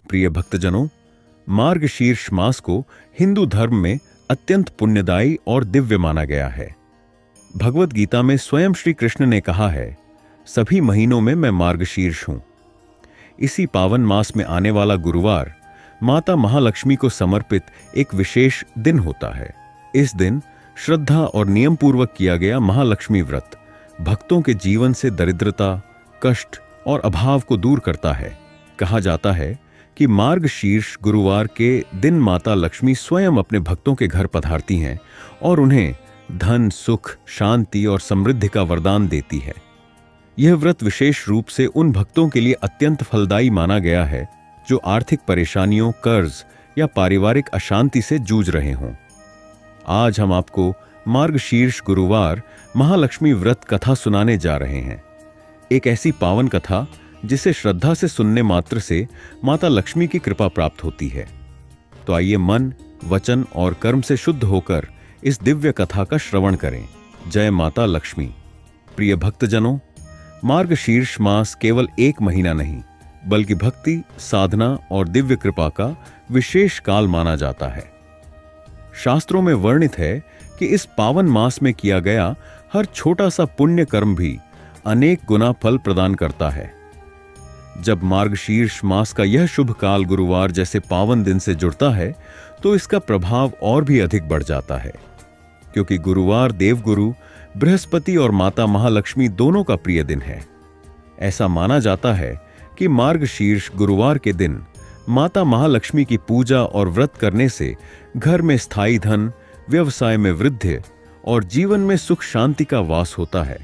प्रिय भक्तजनों, मार्गशीर्ष मास को हिंदू धर्म में अत्यंत पुण्यदायी और दिव्य माना गया है। भगवत गीता में स्वयं श्री कृष्ण ने कहा है, सभी महीनों में मैं मार्गशीर्ष हूं। इसी पावन मास में आने वाला गुरुवार माता महालक्ष्मी को समर्पित एक विशेष दिन होता है। इस दिन श्रद्धा और नियम पूर्वक किया गया महालक्ष्मी व्रत भक्तों के जीवन से दरिद्रता, कष्ट और अभाव को दूर करता है। कहा जाता है कि मार्गशीर्ष गुरुवार के दिन माता लक्ष्मी स्वयं अपने भक्तों के घर पधारती हैं और उन्हें धन, सुख, शांति और समृद्धि का वरदान देती है। यह व्रत विशेष रूप से उन भक्तों के लिए अत्यंत फलदायी माना गया है जो आर्थिक परेशानियों, कर्ज या पारिवारिक अशांति से जूझ रहे हों। आज हम आपको मार्गशीर्ष गुरुवार महालक्ष्मी व्रत कथा सुनाने जा रहे हैं। एक ऐसी पावन कथा जिसे श्रद्धा से सुनने मात्र से माता लक्ष्मी की कृपा प्राप्त होती है। तो आइए मन, वचन और कर्म से शुद्ध होकर इस दिव्य कथा का श्रवण करें। जय माता लक्ष्मी। प्रिय भक्तजनों, मार्गशीर्ष मास केवल एक महीना नहीं बल्कि भक्ति, साधना और दिव्य कृपा का विशेष काल माना जाता है। शास्त्रों में वर्णित है कि इस पावन मास में किया गया हर छोटा सा पुण्य कर्म भी अनेक गुना फल प्रदान करता है। जब मार्गशीर्ष मास का यह शुभ काल गुरुवार जैसे पावन दिन से जुड़ता है तो इसका प्रभाव और भी अधिक बढ़ जाता है, क्योंकि गुरुवार देवगुरु बृहस्पति और माता महालक्ष्मी दोनों का प्रिय दिन है। ऐसा माना जाता है कि मार्गशीर्ष गुरुवार के दिन माता महालक्ष्मी की पूजा और व्रत करने से घर में स्थायी धन, व्यवसाय में वृद्धि और जीवन में सुख शांति का वास होता है।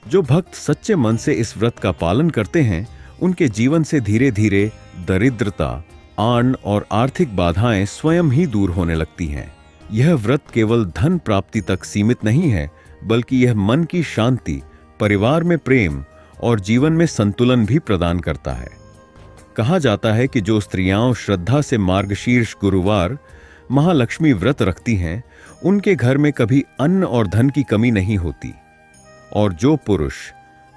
जो भक्त सच्चे मन से इस व्रत का पालन करते हैं उनके जीवन से धीरे धीरे दरिद्रता, आन और आर्थिक बाधाएं स्वयं ही दूर होने लगती हैं। यह व्रत केवल धन प्राप्ति तक सीमित नहीं है बल्कि यह मन की शांति, परिवार में प्रेम और जीवन में संतुलन भी प्रदान करता है। कहा जाता है कि जो स्त्रियां श्रद्धा से मार्गशीर्ष गुरुवार महालक्ष्मी व्रत रखती हैं उनके घर में कभी अन्न और धन की कमी नहीं होती, और जो पुरुष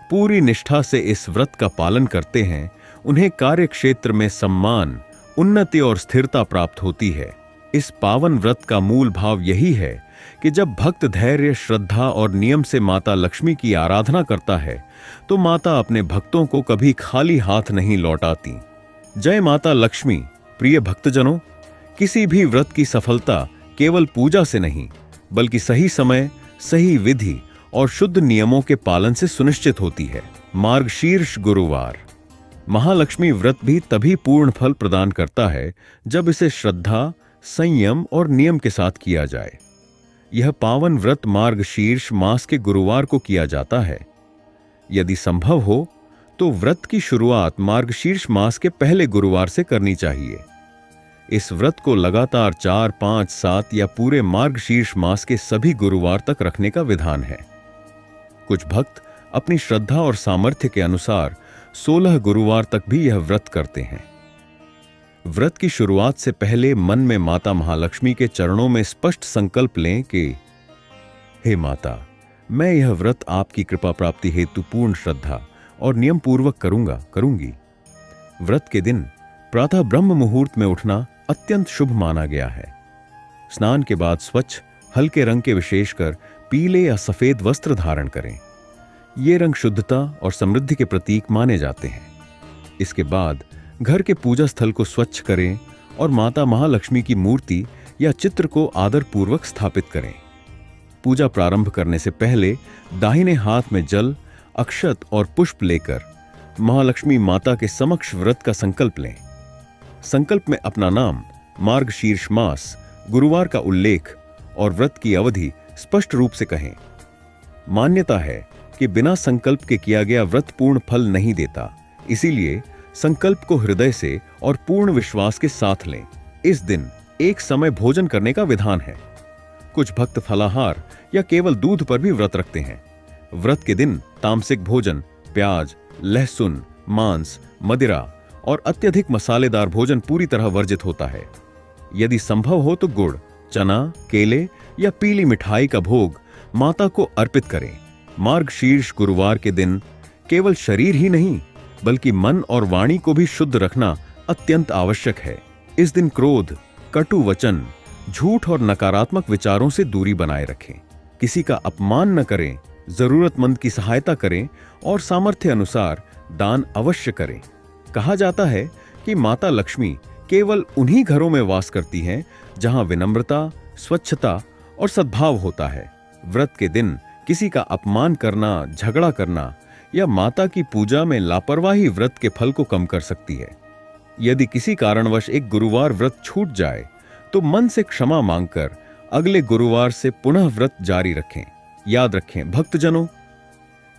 पूरी निष्ठा से इस व्रत का पालन करते हैं उन्हें कार्य क्षेत्र में सम्मान, उन्नति और स्थिरता प्राप्त होती है। इस पावन व्रत का मूल भाव यही है कि जब भक्त धैर्य, श्रद्धा और नियम से माता लक्ष्मी की आराधना करता है तो माता अपने भक्तों को कभी खाली हाथ नहीं लौटाती। जय माता लक्ष्मी। प्रिय भक्तजनों, किसी भी व्रत की सफलता केवल पूजा से नहीं बल्कि सही समय, सही विधि और शुद्ध नियमों के पालन से सुनिश्चित होती है। मार्गशीर्ष गुरुवार महालक्ष्मी व्रत भी तभी पूर्ण फल प्रदान करता है जब इसे श्रद्धा, संयम और नियम के साथ किया जाए। यह पावन व्रत मार्गशीर्ष मास के गुरुवार को किया जाता है। यदि संभव हो तो व्रत की शुरुआत मार्गशीर्ष मास के पहले गुरुवार से करनी चाहिए। इस व्रत को लगातार 4, 5, 7 या पूरे मार्गशीर्ष मास के सभी गुरुवार तक रखने का विधान है। कुछ भक्त अपनी श्रद्धा और सामर्थ्य के अनुसार 16 गुरुवार तक भी यह व्रत करते हैं। व्रत की शुरुआत से पहले मन में माता महालक्ष्मी के चरणों में स्पष्ट संकल्प लें कि हे माता, मैं यह व्रत आपकी कृपा प्राप्ति हेतु पूर्ण श्रद्धा और नियम पूर्वक करूंगी। व्रत के दिन प्रातः ब्रह्म मुहूर्त में उठना अत्यंत शुभ माना गया है। स्नान के बाद स्वच्छ, हल्के रंग के विशेषकर पीले या सफेद वस्त्र धारण करें। ये रंग शुद्धता और समृद्धि के प्रतीक माने जाते हैं। इसके बाद घर के पूजा स्थल को स्वच्छ करें और माता महालक्ष्मी की मूर्ति या चित्र को आदर पूर्वक स्थापित करें। पूजा प्रारंभ करने से पहले दाहिने हाथ में जल, अक्षत और पुष्प लेकर महालक्ष्मी माता के समक्ष व्रत का संकल्प लें। संकल्प में अपना नाम, मार्गशीर्ष मास, गुरुवार का उल्लेख और व्रत की अवधि स्पष्ट रूप से कहें। मान्यता है कि बिना संकल्प के किया गया व्रत पूर्ण फल नहीं देता, इसीलिए संकल्प को हृदय से और पूर्ण विश्वास के साथ लें। इस दिन एक समय भोजन करने का विधान है। कुछ भक्त फलाहार या केवल दूध पर भी व्रत रखते हैं। व्रत के दिन तामसिक भोजन, प्याज, लहसुन, मांस, मदिरा और अत्यधिक मसालेदार भोजन पूरी तरह वर्जित होता है। यदि संभव हो तो गुड़, चना, केले या पीली मिठाई का भोग माता को अर्पित करें। मार्गशीर्ष गुरुवार के दिन केवल शरीर ही नहीं बल्कि मन और वाणी को भी शुद्ध रखना अत्यंत आवश्यक है। इस दिन क्रोध, कटु वचन, झूठ और नकारात्मक विचारों से दूरी बनाए रखें। किसी का अपमान न करें, जरूरतमंद की सहायता करें और सामर्थ्य अनुसार दान अवश्य करें। कहा जाता है कि माता लक्ष्मी केवल उन्हीं घरों में वास करती हैं जहां विनम्रता, स्वच्छता और सद्भाव होता है। व्रत के दिन किसी का अपमान करना, झगड़ा करना या माता की पूजा में लापरवाही व्रत के फल को कम कर सकती है। यदि किसी कारणवश एक गुरुवार व्रत छूट जाए तो मन से क्षमा मांगकर अगले गुरुवार से पुनः व्रत जारी रखें। याद रखें भक्तजनों,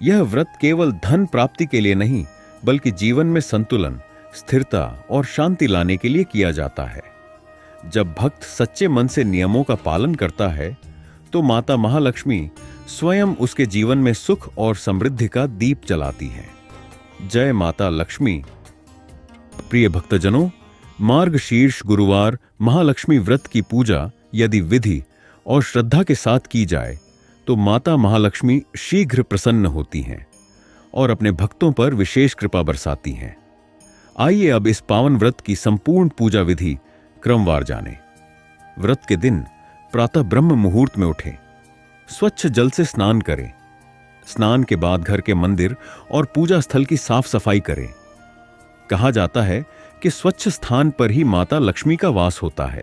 यह व्रत केवल धन प्राप्ति के लिए नहीं बल्कि जीवन में संतुलन, स्थिरता और शांति लाने के लिए किया जाता है। जब भक्त सच्चे मन से नियमों का पालन करता है तो माता महालक्ष्मी स्वयं उसके जीवन में सुख और समृद्धि का दीप जलाती हैं। जय माता लक्ष्मी। प्रिय भक्तजनों, मार्गशीर्ष गुरुवार महालक्ष्मी व्रत की पूजा यदि विधि और श्रद्धा के साथ की जाए तो माता महालक्ष्मी शीघ्र प्रसन्न होती हैं और अपने भक्तों पर विशेष कृपा बरसाती हैं। आइए अब इस पावन व्रत की संपूर्ण पूजा विधि क्रमवार जानें। व्रत के दिन प्रातः ब्रह्म मुहूर्त में उठें, स्वच्छ जल से स्नान करें। स्नान के बाद घर के मंदिर और पूजा स्थल की साफ सफाई करें। कहा जाता है कि स्वच्छ स्थान पर ही माता लक्ष्मी का वास होता है।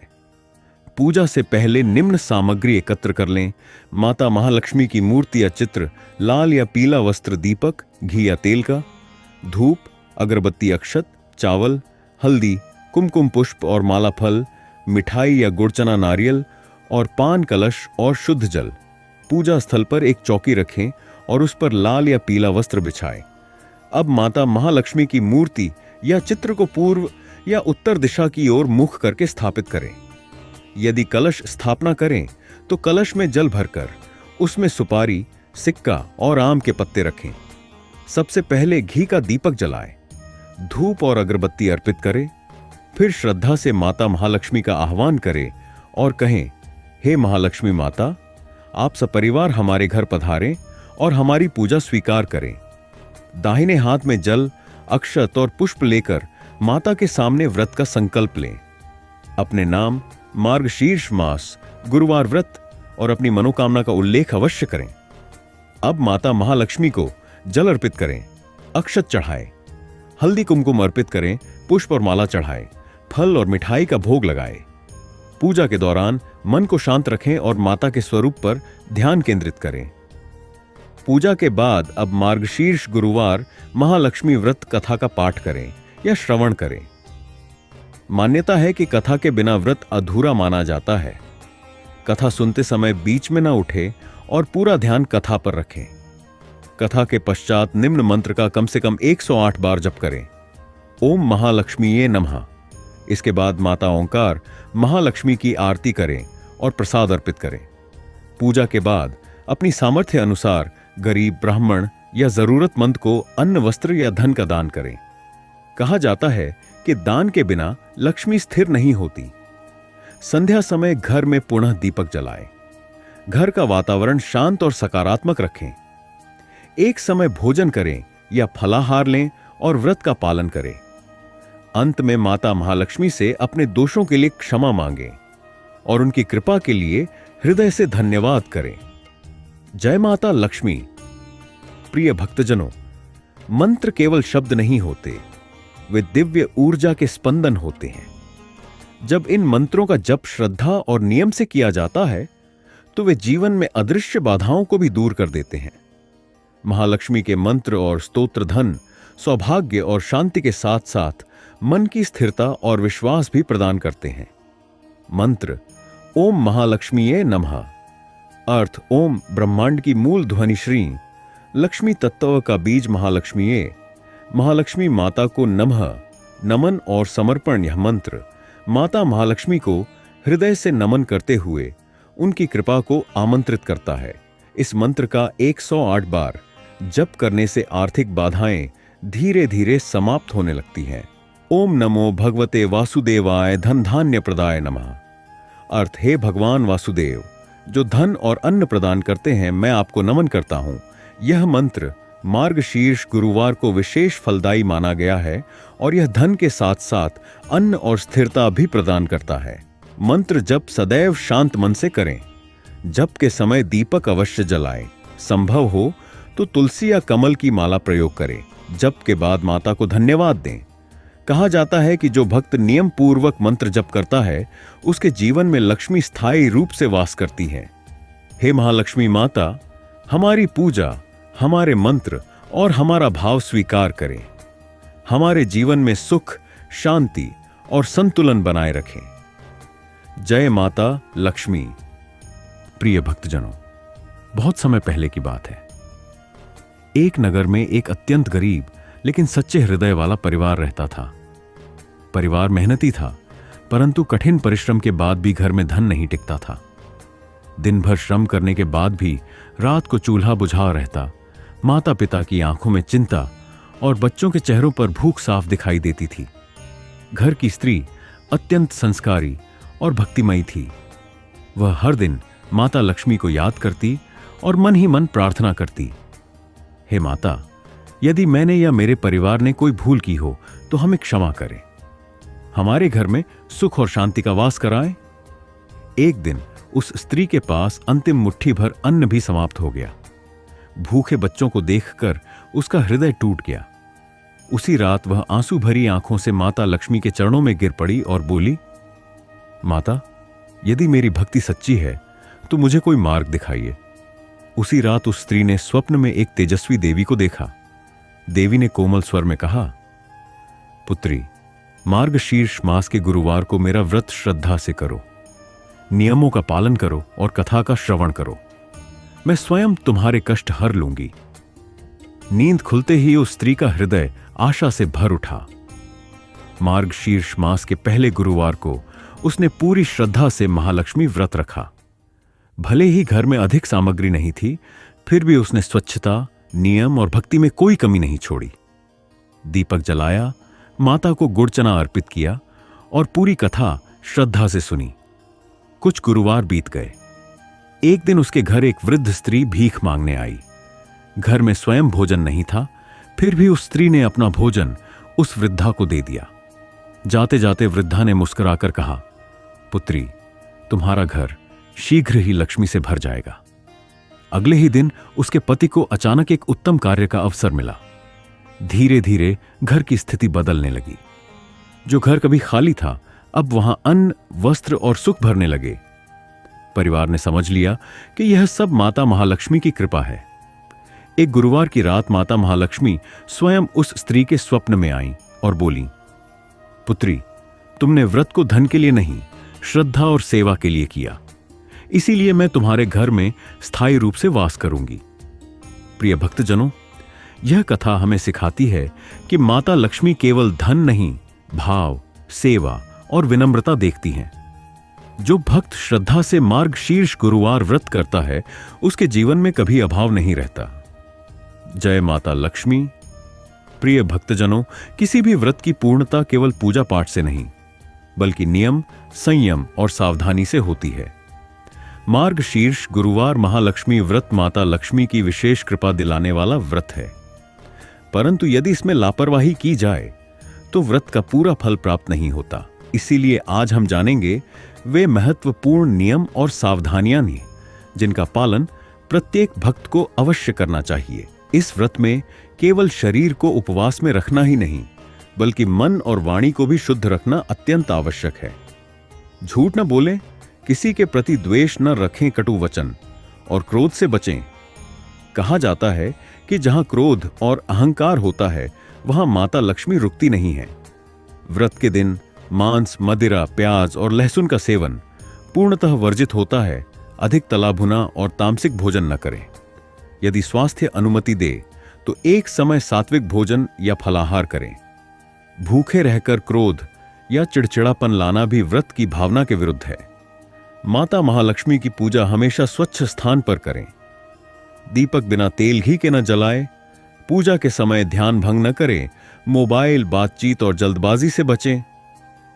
पूजा से पहले निम्न सामग्री एकत्र कर लें: माता महालक्ष्मी की मूर्ति या चित्र, लाल या पीला वस्त्र, दीपक, घी या तेल का, धूप, अगरबत्ती, अक्षत, चावल, हल्दी, कुमकुम पुष्प और माला फल, मिठाई या गुड़चना नारियल और पान कलश और शुद्ध जल। पूजा स्थल पर एक चौकी रखें और उस पर लाल या पीला वस्त्र बिछाएं। अब माता महालक्ष्मी की मूर्ति या चित्र को पूर्व या उत्तर दिशा की ओर मुख करके स्थापित करें। यदि कलश स्थापना करें तो कलश में जल भरकर उसमें सुपारी, सिक्का और आम के पत्ते रखें। सबसे पहले घी का दीपक जलाएं, धूप और अगरबत्ती अर्पित करें। फिर श्रद्धा से माता महालक्ष्मी का आह्वान करें और कहें, हे महालक्ष्मी माता, आप सपरिवार हमारे घर पधारें और हमारी पूजा स्वीकार करें। दाहिने हाथ में जल, अक्षत और पुष्प लेकर माता के सामने व्रत का संकल्प लें। अपने नाम, मार्गशीर्ष मास, गुरुवार व्रत और अपनी मनोकामना का उल्लेख अवश्य करें। अब माता महालक्ष्मी को जल अर्पित करें, अक्षत चढ़ाएं, हल्दी कुमकुम अर्पित करें, पुष्प और माला चढ़ाएं, फल और मिठाई का भोग लगाएं। पूजा के दौरान मन को शांत रखें और माता के स्वरूप पर ध्यान केंद्रित करें। पूजा के बाद अब मार्गशीर्ष गुरुवार महालक्ष्मी व्रत कथा का पाठ करें या श्रवण करें। मान्यता है कि कथा के बिना व्रत अधूरा माना जाता है। कथा सुनते समय बीच में न उठे और पूरा ध्यान कथा पर रखें। कथा के पश्चात निम्न मंत्र का कम से कम 108 बार जप करें: ओम महालक्ष्मीये नमः। इसके बाद माता ओंकार महालक्ष्मी की आरती करें और प्रसाद अर्पित करें। पूजा के बाद अपनी सामर्थ्य अनुसार गरीब, ब्राह्मण या जरूरतमंद को अन्न, वस्त्र या धन का दान करें। कहा जाता है कि दान के बिना लक्ष्मी स्थिर नहीं होती। संध्या समय घर में पुनः दीपक जलाएं। घर का वातावरण शांत और सकारात्मक रखें। एक समय भोजन करें या फलाहार लें और व्रत का पालन करें। अंत में माता महालक्ष्मी से अपने दोषों के लिए क्षमा मांगें और उनकी कृपा के लिए हृदय से धन्यवाद करें। जय माता लक्ष्मी। प्रिय भक्तजनों, मंत्र केवल शब्द नहीं होते, वे दिव्य ऊर्जा के स्पंदन होते हैं। जब इन मंत्रों का जप श्रद्धा और नियम से किया जाता है तो वे जीवन में अदृश्य बाधाओं को भी दूर कर देते हैं। महालक्ष्मी के मंत्र और स्तोत्र धन, सौभाग्य और शांति के साथ साथ मन की स्थिरता और विश्वास भी प्रदान करते हैं। मंत्र ओम महालक्ष्मीये नमः, अर्थ ओम ब्रह्मांड की मूल ध्वनि श्री, लक्ष्मी तत्व का बीज महालक्ष्मीये। महालक्ष्मी माता को नमः, नमन और समर्पण। यह मंत्र माता महालक्ष्मी को हृदय से नमन करते हुए उनकी कृपा को आमंत्रित करता है। इस मंत्र का 108 बार जप करने से आर्थिक बाधाएं धीरे धीरे समाप्त होने लगती हैं। ओम नमो भगवते वासुदेवाय धन धान्य प्रदाय नमः, अर्थ हे भगवान वासुदेव जो धन और अन्न प्रदान करते हैं, मैं आपको नमन करता हूं। यह मंत्र मार्गशीर्ष गुरुवार को विशेष फलदायी माना गया है और यह धन के साथ साथ अन्न और स्थिरता भी प्रदान करता है। मंत्र जप सदैव शांत मन से करें। जप के समय दीपक अवश्य जलाएं। संभव हो तो तुलसी या कमल की माला प्रयोग करें। जप के बाद माता को धन्यवाद दें। कहा जाता है कि जो भक्त नियम पूर्वक मंत्र जप करता है उसके जीवन में लक्ष्मी स्थायी रूप से वास करती है। हे महालक्ष्मी माता, हमारी पूजा, हमारे मंत्र और हमारा भाव स्वीकार करें। हमारे जीवन में सुख, शांति और संतुलन बनाए रखें। जय माता लक्ष्मी। प्रिय भक्तजनों, बहुत समय पहले की बात है। एक नगर में एक अत्यंत गरीब लेकिन सच्चे हृदय वाला परिवार रहता था। परिवार मेहनती था, परंतु कठिन परिश्रम के बाद भी घर में धन नहीं टिकता था। दिन भर श्रम करने के बाद भी रात को चूल्हा बुझा रहता। माता पिता की आंखों में चिंता और बच्चों के चेहरों पर भूख साफ दिखाई देती थी। घर की स्त्री अत्यंत संस्कारी और भक्तिमयी थी। वह हर दिन माता लक्ष्मी को याद करती और मन ही मन प्रार्थना करती, हे माता, यदि मैंने या मेरे परिवार ने कोई भूल की हो तो हमें क्षमा करें। हमारे घर में सुख और शांति का वास कराएं। एक दिन उस स्त्री के पास अंतिम मुट्ठी भर अन्न भी समाप्त हो गया। भूखे बच्चों को देखकर उसका हृदय टूट गया। उसी रात वह आंसू भरी आंखों से माता लक्ष्मी के चरणों में गिर पड़ी और बोली, माता, यदि मेरी भक्ति सच्ची है तो मुझे कोई मार्ग दिखाइए। उसी रात उस स्त्री ने स्वप्न में एक तेजस्वी देवी को देखा। देवी ने कोमल स्वर में कहा, पुत्री, मार्गशीर्ष मास के गुरुवार को मेरा व्रत श्रद्धा से करो, नियमों का पालन करो और कथा का श्रवण करो। मैं स्वयं तुम्हारे कष्ट हर लूंगी। नींद खुलते ही उस स्त्री का हृदय आशा से भर उठा। मार्गशीर्ष मास के पहले गुरुवार को उसने पूरी श्रद्धा से महालक्ष्मी व्रत रखा। भले ही घर में अधिक सामग्री नहीं थी, फिर भी उसने स्वच्छता, नियम और भक्ति में कोई कमी नहीं छोड़ी। दीपक जलाया, माता को गुड़ चना अर्पित किया और पूरी कथा श्रद्धा से सुनी। कुछ गुरुवार बीत गए। एक दिन उसके घर एक वृद्ध स्त्री भीख मांगने आई। घर में स्वयं भोजन नहीं था, फिर भी उस स्त्री ने अपना भोजन उस वृद्धा को दे दिया। जाते जाते वृद्धा ने मुस्कुराकर कहा, पुत्री, तुम्हारा घर शीघ्र ही लक्ष्मी से भर जाएगा। अगले ही दिन उसके पति को अचानक एक उत्तम कार्य का अवसर मिला। धीरे धीरे घर की स्थिति बदलने लगी। जो घर कभी खाली था, अब वहां अन्न, वस्त्र और सुख भरने लगे। परिवार ने समझ लिया कि यह सब माता महालक्ष्मी की कृपा है। एक गुरुवार की रात माता महालक्ष्मी स्वयं उस स्त्री के स्वप्न में आईं और बोली, पुत्री, तुमने व्रत को धन के लिए नहीं, श्रद्धा और सेवा के लिए किया, इसीलिए मैं तुम्हारे घर में स्थायी रूप से वास करूंगी। प्रिय भक्तजनों, यह कथा हमें सिखाती है कि माता लक्ष्मी केवल धन नहीं, भाव, सेवा और विनम्रता देखती हैं। जो भक्त श्रद्धा से मार्गशीर्ष गुरुवार व्रत करता है, उसके जीवन में कभी अभाव नहीं रहता। जय माता लक्ष्मी। प्रिय भक्तजनों, किसी भी व्रत की पूर्णता केवल पूजा पाठ से नहीं, बल्कि नियम, संयम और सावधानी से होती है। मार्गशीर्ष गुरुवार महालक्ष्मी व्रत माता लक्ष्मी की विशेष कृपा दिलाने वाला व्रत है, परंतु यदि इसमें लापरवाही की जाए तो व्रत का पूरा फल प्राप्त नहीं होता। इसीलिए आज हम जानेंगे वे महत्वपूर्ण नियम और सावधानियां जिनका पालन प्रत्येक भक्त को अवश्य करना चाहिए। इस व्रत में केवल शरीर को उपवास में रखना ही नहीं, बल्कि मन और वाणी को भी शुद्ध रखना अत्यंत आवश्यक है। झूठ न बोलें, किसी के प्रति द्वेष न रखें, कटु वचन और क्रोध से बचें। कहा जाता है कि जहां क्रोध और अहंकार होता है, वहां माता लक्ष्मी रुकती नहीं है। व्रत के दिन मांस, मदिरा, प्याज और लहसुन का सेवन पूर्णतः वर्जित होता है। अधिक तला भुना और तामसिक भोजन न करें। यदि स्वास्थ्य अनुमति दे तो एक समय सात्विक भोजन या फलाहार करें। भूखे रहकर क्रोध या चिड़चिड़ापन लाना भी व्रत की भावना के विरुद्ध है। माता महालक्ष्मी की पूजा हमेशा स्वच्छ स्थान पर करें। दीपक बिना तेल घी के न जलाएं। पूजा के समय ध्यान भंग न करें। मोबाइल, बातचीत और जल्दबाजी से बचें।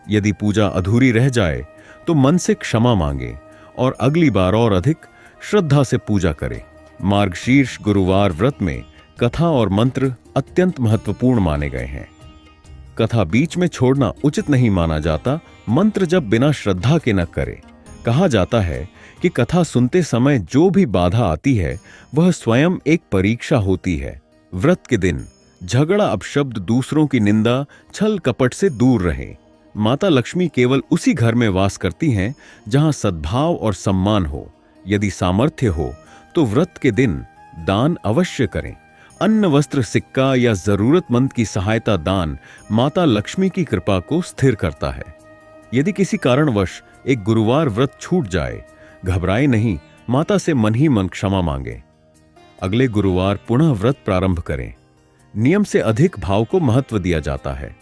यदि पूजा अधूरी रह जाए तो मन से क्षमा मांगें और अगली बार और अधिक श्रद्धा से पूजा करें। मार्गशीर्ष गुरुवार व्रत में कथा और मंत्र अत्यंत महत्वपूर्ण माने गए हैं। कथा बीच में छोड़ना उचित नहीं माना जाता, मंत्र जब बिना श्रद्धा के न करे। कहा जाता है कि कथा सुनते समय जो भी बाधा आती है वह स्वयं एक परीक्षा होती है। व्रत के दिन झगड़ा अपशब्द, दूसरों की निंदा, छल कपट से दूर रहे। माता लक्ष्मी केवल उसी घर में वास करती हैं जहां सद्भाव और सम्मान हो। यदि सामर्थ्य हो तो व्रत के दिन दान अवश्य करें। अन्न, वस्त्र, सिक्का या जरूरतमंद की सहायता दान माता लक्ष्मी की कृपा को स्थिर करता है। यदि किसी कारणवश एक गुरुवार व्रत छूट जाए, घबराए नहीं, माता से मन ही मन क्षमा मांगे। अगले गुरुवार पुनः व्रत प्रारंभ करें। नियम से अधिक भाव को महत्व दिया जाता है।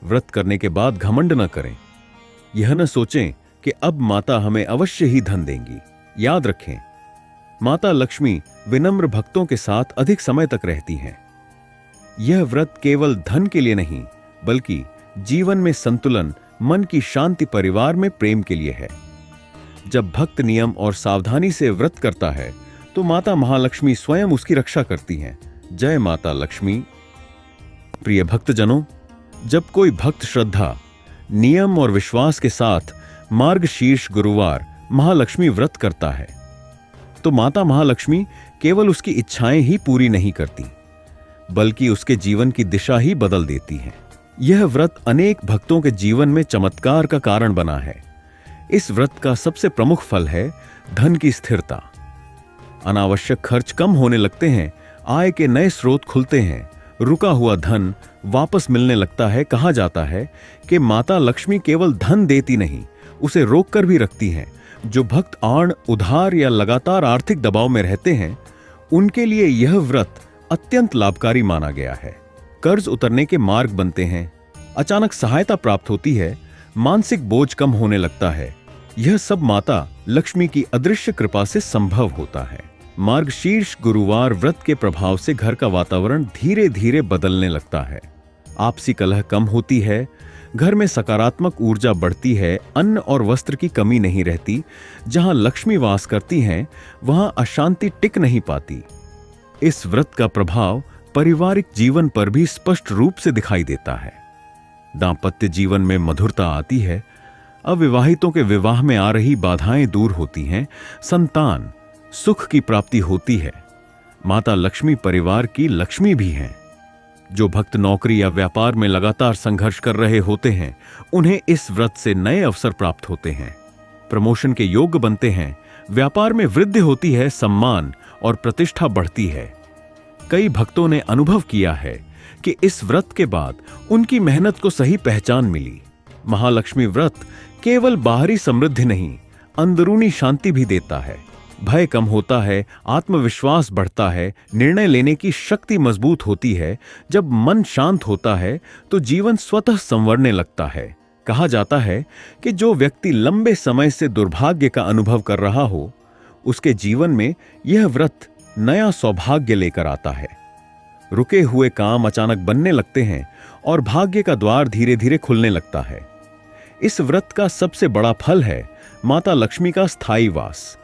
व्रत करने के बाद घमंड न करें। यह न सोचें कि अब माता हमें अवश्य ही धन देंगी। याद रखें, माता लक्ष्मी विनम्र भक्तों के साथ अधिक समय तक रहती हैं। यह व्रत केवल धन के लिए नहीं, बल्कि जीवन में संतुलन, मन की शांति, परिवार में प्रेम के लिए है। जब भक्त नियम और सावधानी से व्रत करता है तो माता महालक्ष्मी स्वयं उसकी रक्षा करती हैं। जय माता लक्ष्मी। प्रिय भक्तजनों, जब कोई भक्त श्रद्धा, नियम और विश्वास के साथ मार्गशीर्ष गुरुवार महालक्ष्मी व्रत करता है तो माता महालक्ष्मी केवल उसकी इच्छाएं ही पूरी नहीं करती, बल्कि उसके जीवन की दिशा ही बदल देती हैं। यह व्रत अनेक भक्तों के जीवन में चमत्कार का कारण बना है। इस व्रत का सबसे प्रमुख फल है धन की स्थिरता। अनावश्यक खर्च कम होने लगते हैं, आय के नए स्रोत खुलते हैं, रुका हुआ धन वापस मिलने लगता है। कहा जाता है कि माता लक्ष्मी केवल धन देती नहीं, उसे रोक कर भी रखती हैं। जो भक्त आड़, उधार या लगातार आर्थिक दबाव में रहते हैं, उनके लिए यह व्रत अत्यंत लाभकारी माना गया है। कर्ज उतरने के मार्ग बनते हैं, अचानक सहायता प्राप्त होती है, मानसिक बोझ कम होने लगता है। यह सब माता लक्ष्मी की अदृश्य कृपा से संभव होता है। मार्गशीर्ष गुरुवार व्रत के प्रभाव से घर का वातावरण धीरे धीरे बदलने लगता है। आपसी कलह कम होती है, घर में सकारात्मक ऊर्जा बढ़ती है, अन्न और वस्त्र की कमी नहीं रहती। जहां लक्ष्मी वास करती हैं, वहां अशांति टिक नहीं पाती। इस व्रत का प्रभाव पारिवारिक जीवन पर भी स्पष्ट रूप से दिखाई देता है। दांपत्य जीवन में मधुरता आती है, अविवाहितों के विवाह में आ रही बाधाएं दूर होती हैं, संतान सुख की प्राप्ति होती है। माता लक्ष्मी परिवार की लक्ष्मी भी हैं। जो भक्त नौकरी या व्यापार में लगातार संघर्ष कर रहे होते हैं, उन्हें इस व्रत से नए अवसर प्राप्त होते हैं, प्रमोशन के योग्य बनते हैं, व्यापार में वृद्धि होती है, सम्मान और प्रतिष्ठा बढ़ती है। कई भक्तों ने अनुभव किया है कि इस व्रत के बाद उनकी मेहनत को सही पहचान मिली। महालक्ष्मी व्रत केवल बाहरी समृद्धि नहीं, अंदरूनी शांति भी देता है। भय कम होता है, आत्मविश्वास बढ़ता है, निर्णय लेने की शक्ति मजबूत होती है। जब मन शांत होता है तो जीवन स्वतः संवरने लगता है। कहा जाता है कि जो व्यक्ति लंबे समय से दुर्भाग्य का अनुभव कर रहा हो, उसके जीवन में यह व्रत नया सौभाग्य लेकर आता है। रुके हुए काम अचानक बनने लगते हैं और भाग्य का द्वार धीरे धीरे खुलने लगता है। इस व्रत का सबसे बड़ा फल है माता लक्ष्मी का स्थायी वास।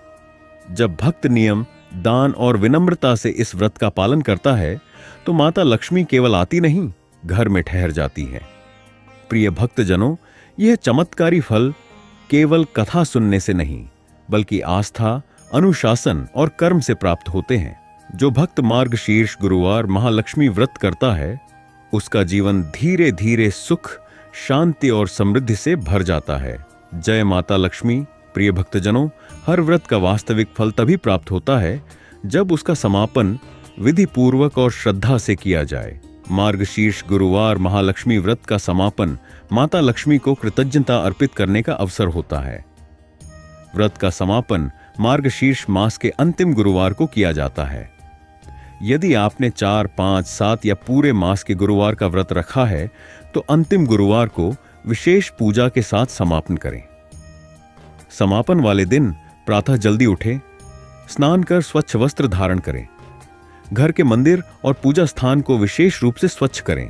जब भक्त नियम, दान और विनम्रता से इस व्रत का पालन करता है तो माता लक्ष्मी केवल आती नहीं, घर में ठहर जाती है। प्रिय भक्तजनों, यह चमत्कारी फल केवल कथा सुनने से नहीं, बल्कि आस्था, अनुशासन और कर्म से प्राप्त होते हैं। जो भक्त मार्गशीर्ष गुरुवार महालक्ष्मी व्रत करता है, उसका जीवन धीरे धीरे सुख, शांति और समृद्धि से भर जाता है। जय माता लक्ष्मी। प्रिय भक्तजनों, हर व्रत का वास्तविक फल तभी प्राप्त होता है जब उसका समापन विधि पूर्वक और श्रद्धा से किया जाए। मार्गशीर्ष गुरुवार महालक्ष्मी व्रत का समापन माता लक्ष्मी को कृतज्ञता अर्पित करने का अवसर होता है। व्रत का समापन मार्गशीर्ष मास के अंतिम गुरुवार को किया जाता है। यदि आपने 4, 5, 7 या पूरे मास के गुरुवार का व्रत रखा है तो अंतिम गुरुवार को विशेष पूजा के साथ समापन करें। समापन वाले दिन प्रातः जल्दी उठें, स्नान कर स्वच्छ वस्त्र धारण करें। घर के मंदिर और पूजा स्थान को विशेष रूप से स्वच्छ करें,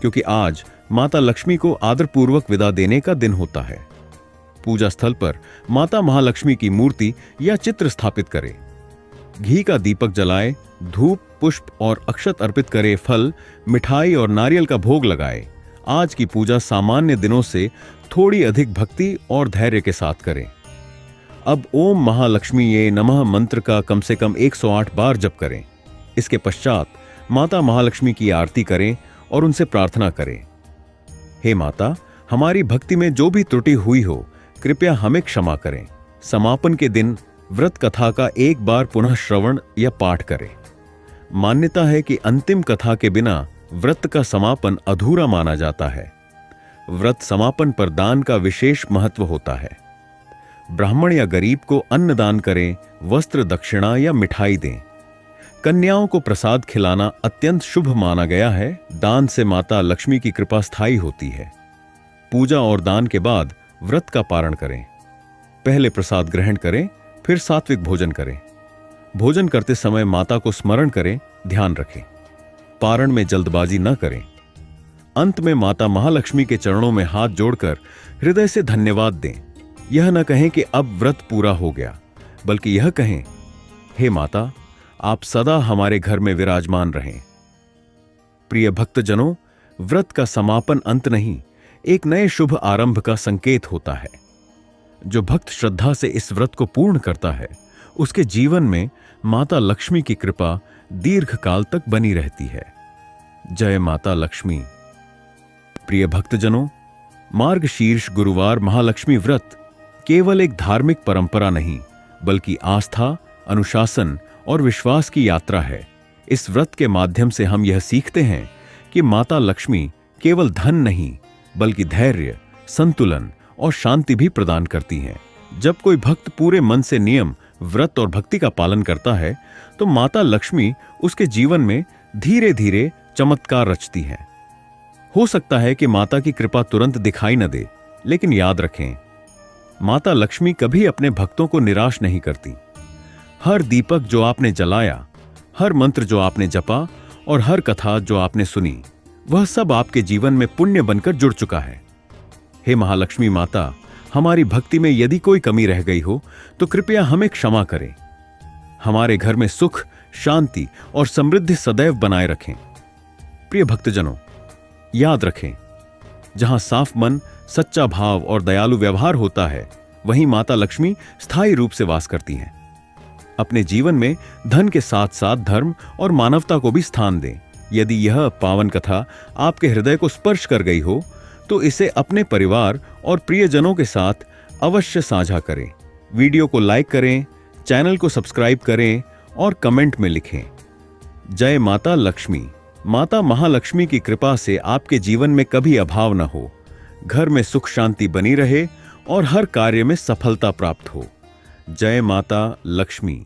क्योंकि आज माता लक्ष्मी को आदरपूर्वक विदा देने का दिन होता है। पूजा स्थल पर माता महालक्ष्मी की मूर्ति या चित्र स्थापित करें। घी का दीपक जलाएं, धूप, पुष्प और अक्षत अर्पित करे, फल, मिठाई और नारियल का भोग लगाए। आज की पूजा सामान्य दिनों से थोड़ी अधिक भक्ति और धैर्य के साथ करें। अब ओम महालक्ष्मीये नमः मंत्र का कम से कम 108 बार जप करें। इसके पश्चात माता महालक्ष्मी की आरती करें और उनसे प्रार्थना करें, हे माता, हमारी भक्ति में जो भी त्रुटि हुई हो कृपया हमें क्षमा करें। समापन के दिन व्रत कथा का एक बार पुनः श्रवण या पाठ करें। मान्यता है कि अंतिम कथा के बिना व्रत का समापन अधूरा माना जाता है। व्रत समापन पर दान का विशेष महत्व होता है। ब्राह्मण या गरीब को अन्न दान करें, वस्त्र दक्षिणा या मिठाई दें। कन्याओं को प्रसाद खिलाना अत्यंत शुभ माना गया है। दान से माता लक्ष्मी की कृपा स्थायी होती है। पूजा और दान के बाद व्रत का पारण करें। पहले प्रसाद ग्रहण करें, फिर सात्विक भोजन करें। भोजन करते समय माता को स्मरण करें, ध्यान रखें। पारण में जल्दबाजी न करें। अंत में माता महालक्ष्मी के चरणों में हाथ जोड़कर हृदय से धन्यवाद दें। यह न कहें कि अब व्रत पूरा हो गया, बल्कि यह कहें, हे माता, आप सदा हमारे घर में विराजमान रहें। प्रिय भक्तजनों, व्रत का समापन अंत नहीं, एक नए शुभ आरंभ का संकेत होता है। जो भक्त श्रद्धा से इस व्रत को पूर्ण करता है, उसके जीवन में माता लक्ष्मी की कृपा दीर्घ काल तक बनी रहती है। जय माता लक्ष्मी। प्रिय भक्तजनों, मार्गशीर्ष गुरुवार महालक्ष्मी व्रत केवल एक धार्मिक परंपरा नहीं, बल्कि आस्था, अनुशासन और विश्वास की यात्रा है। इस व्रत के माध्यम से हम यह सीखते हैं कि माता लक्ष्मी केवल धन नहीं, बल्कि धैर्य, संतुलन और शांति भी प्रदान करती हैं। जब कोई भक्त पूरे मन से नियम, व्रत और भक्ति का पालन करता है, तो माता लक्ष्मी उसके जीवन में धीरे धीरे चमत्कार रचती हैं। हो सकता है कि माता की कृपा तुरंत दिखाई न दे, लेकिन याद रखें, माता लक्ष्मी कभी अपने भक्तों को निराश नहीं करती। हर दीपक जो आपने जलाया, हर मंत्र जो आपने जपा और हर कथा जो आपने सुनी, वह सब आपके जीवन में पुण्य बनकर जुड़ चुका है। हे महालक्ष्मी माता, हमारी भक्ति में यदि कोई कमी रह गई हो तो कृपया हमें क्षमा करें। हमारे घर में सुख, शांति और समृद्धि सदैव बनाए रखें। प्रिय भक्तजनों, याद रखें, जहां साफ मन, सच्चा भाव और दयालु व्यवहार होता है, वहीं माता लक्ष्मी स्थायी रूप से वास करती हैं। अपने जीवन में धन के साथ साथ धर्म और मानवता को भी स्थान दें। यदि यह पावन कथा आपके हृदय को स्पर्श कर गई हो तो इसे अपने परिवार और प्रियजनों के साथ अवश्य साझा करें। वीडियो को लाइक करें, चैनल को सब्सक्राइब करें और कमेंट में लिखें, जय माता लक्ष्मी। माता महालक्ष्मी की कृपा से आपके जीवन में कभी अभाव न हो, घर में सुख शांति बनी रहे और हर कार्य में सफलता प्राप्त हो। जय माता लक्ष्मी।